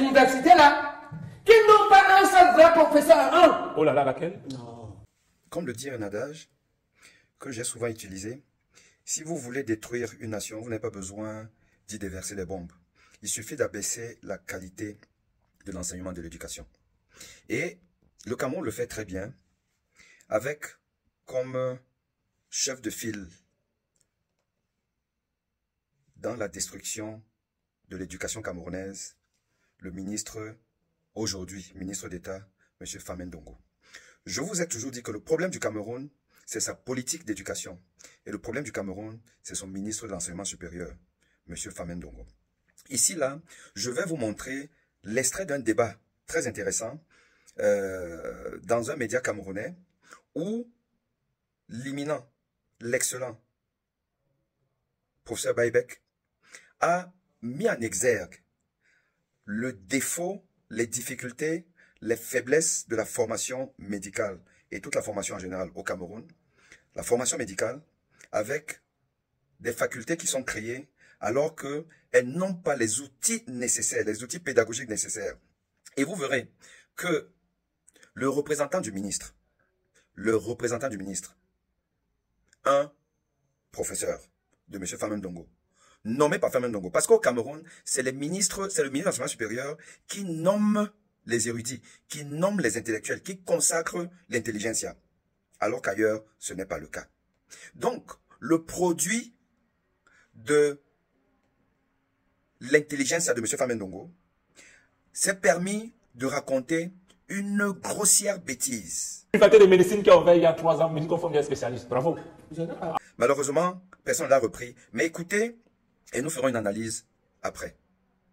universités là, qui n'ont pas un seul vrai professeur. Un. Oh là là, laquelle? Non. Comme le dit un adage que j'ai souvent utilisé, si vous voulez détruire une nation, vous n'avez pas besoin d'y déverser des bombes. Il suffit d'abaisser la qualité de l'enseignement de l'éducation. Et le Cameroun le fait très bien, avec comme chef de file dans la destruction de l'éducation camerounaise, le ministre, aujourd'hui, ministre d'État, M. Famen Ndongo. Je vous ai toujours dit que le problème du Cameroun, c'est sa politique d'éducation. Et le problème du Cameroun, c'est son ministre de l'Enseignement supérieur, M. Famen Ndongo. Ici, là, je vais vous montrer l'extrait d'un débat très intéressant dans un média camerounais où l'imminent, l'excellent professeur Baïbek a mis en exergue le défaut, les difficultés, les faiblesses de la formation médicale et toute la formation en général au Cameroun. La formation médicale avec des facultés qui sont créées alors qu'elles n'ont pas les outils nécessaires, les outils pédagogiques nécessaires. Et vous verrez que le représentant du ministre, un professeur de M. Famen Ndongo, nommé par Famen Ndongo, parce qu'au Cameroun, c'est le ministre de l'enseignement supérieur qui nomme les érudits, qui nomme les intellectuels, qui consacre l'intelligentsia, alors qu'ailleurs, ce n'est pas le cas. Donc, le produit de l'intelligentsia de M. Famen Ndongo s'est permis de raconter une grossière bêtise. Une faculté de médecine qui a ouvert il y a 3 ans, médico formé spécialiste. Bravo. Malheureusement, personne ne l'a repris. Mais écoutez, et nous ferons une analyse après.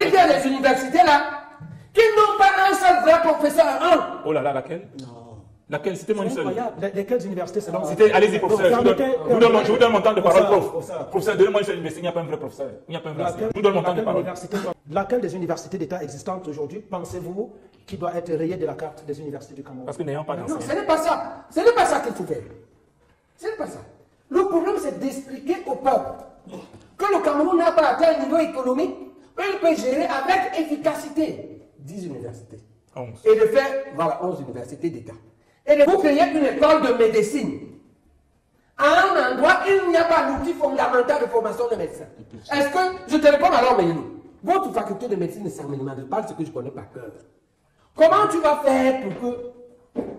Il y a des universités là, qui n'ont pas un seul vrai professeur. Un. Oh là là, laquelle? Non. Laquelle? C'était mon seul. Lesquelles universités c'est C'était, allez-y, professeur. Je vous donne mon temps de parole, prof. Professeur, donnez-moi une seule université. Il n'y a pas un vrai professeur. Il n'y a pas un vrai professeur. Je vous donne mon temps de parole. Laquelle des universités d'État existantes aujourd'hui pensez-vous qui doit être rayée de la carte des universités du Cameroun? Parce que n'ayant pas Non, d'enseignants. ce n'est pas ça. Ce n'est pas ça qu'il faut faire. Ce n'est pas ça. Le problème, c'est d'expliquer au peuple que le Cameroun n'a pas atteint un niveau économique où il peut gérer avec efficacité 10 universités. 11. Et de faire, voilà, 11 universités d'État. Et de vous créer une école de médecine. À un endroit, il n'y a pas l'outil fondamental de formation de médecins. Est-ce que, je te réponds alors, mais votre faculté de médecine, c'est un minimum de base, ce que je connais par cœur. Comment tu vas faire pour que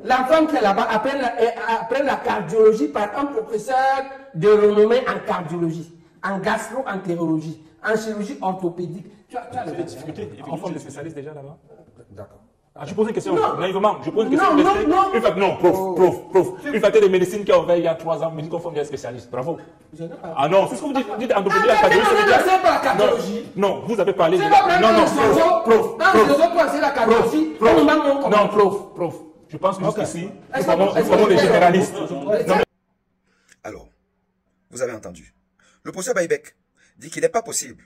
l'enfant qui est là-bas apprenne la cardiologie par un professeur de renommée en cardiologie, en gastro-entérologie, en chirurgie orthopédique? Tu as des difficultés. On forme des spécialistes déjà là-bas. D'accord. Ah, je pose une question, Non. naïvement. Je pose une question. Non, prof. Une faculté de médecine qui a ouvert il y a 3 ans, médico formé spécialiste. Bravo. Ah non, c'est ce que vous dites anthropologie, la cardiologie. Non, vous avez parlé. C'est pas Non, prof. La cardiologie. Non, prof. Je pense que jusqu'ici, nous sommes des généralistes. Alors, vous avez entendu. Le professeur Baïbek dit qu'il n'est pas possible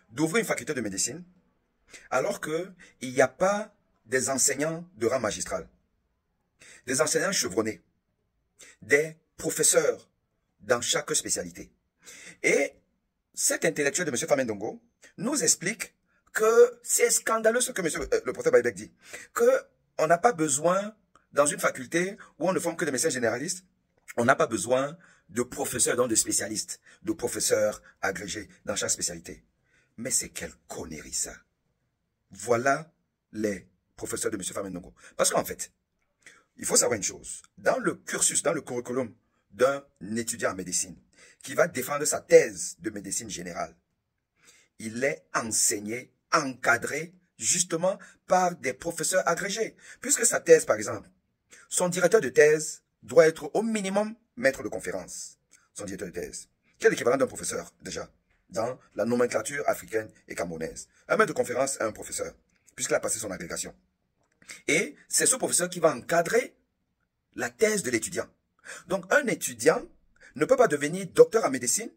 d'ouvrir une faculté de médecine alors qu'il n'y a pas des enseignants de rang magistral, des enseignants chevronnés, des professeurs dans chaque spécialité. Et cet intellectuel de M. Famen Ndongo nous explique que c'est scandaleux ce que le professeur Baïbek dit, qu'on n'a pas besoin, dans une faculté où on ne forme que des médecins généralistes, on n'a pas besoin de professeurs, donc de spécialistes, de professeurs agrégés dans chaque spécialité. Mais c'est quelle connerie ça. Voilà les professeurs de M. Famen Ndongo. Parce qu'en fait, il faut savoir une chose. Dans le cursus, dans le curriculum d'un étudiant en médecine qui va défendre sa thèse de médecine générale, il est enseigné, encadré justement par des professeurs agrégés. Puisque sa thèse, par exemple, son directeur de thèse doit être au minimum maître de conférence. Son directeur de thèse. Quel est l'équivalent d'un professeur, déjà, dans la nomenclature africaine et camerounaise? Un maître de conférence est un professeur, puisqu'il a passé son agrégation. Et c'est ce professeur qui va encadrer la thèse de l'étudiant. Donc, un étudiant ne peut pas devenir docteur en médecine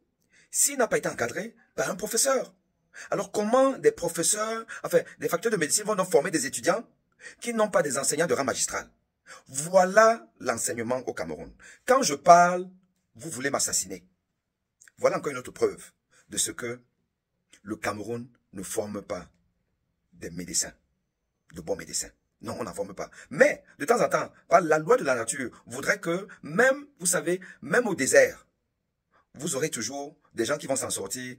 s'il n'a pas été encadré par un professeur. Alors, comment des professeurs, enfin, des facultés de médecine vont donc former des étudiants qui n'ont pas des enseignants de rang magistral? Voilà l'enseignement au Cameroun. Quand je parle, vous voulez m'assassiner. Voilà encore une autre preuve de ce que le Cameroun ne forme pas des médecins. de bons médecins. Non, on n'en forme pas. Mais, de temps en temps, par la loi de la nature, voudrait que, même, vous savez, même au désert, vous aurez toujours des gens qui vont s'en sortir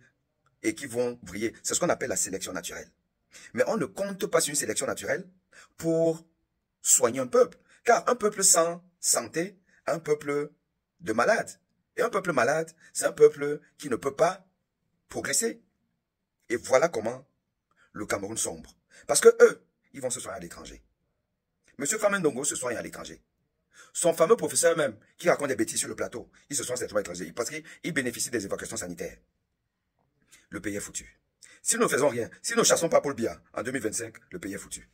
et qui vont briller. C'est ce qu'on appelle la sélection naturelle. Mais on ne compte pas sur une sélection naturelle pour soigner un peuple. Car un peuple sans santé, un peuple de malades. Et un peuple malade, c'est un peuple qui ne peut pas progresser. Et voilà comment le Cameroun sombre. Parce que eux, ils vont se soigner à l'étranger. Monsieur Kwame Ndongo se soigne à l'étranger. Son fameux professeur même, qui raconte des bêtises sur le plateau, il se soigne à l'étranger parce qu'il bénéficie des évacuations sanitaires. Le pays est foutu. Si nous ne faisons rien, si nous ne chassons pas Paul Biya en 2025, le pays est foutu.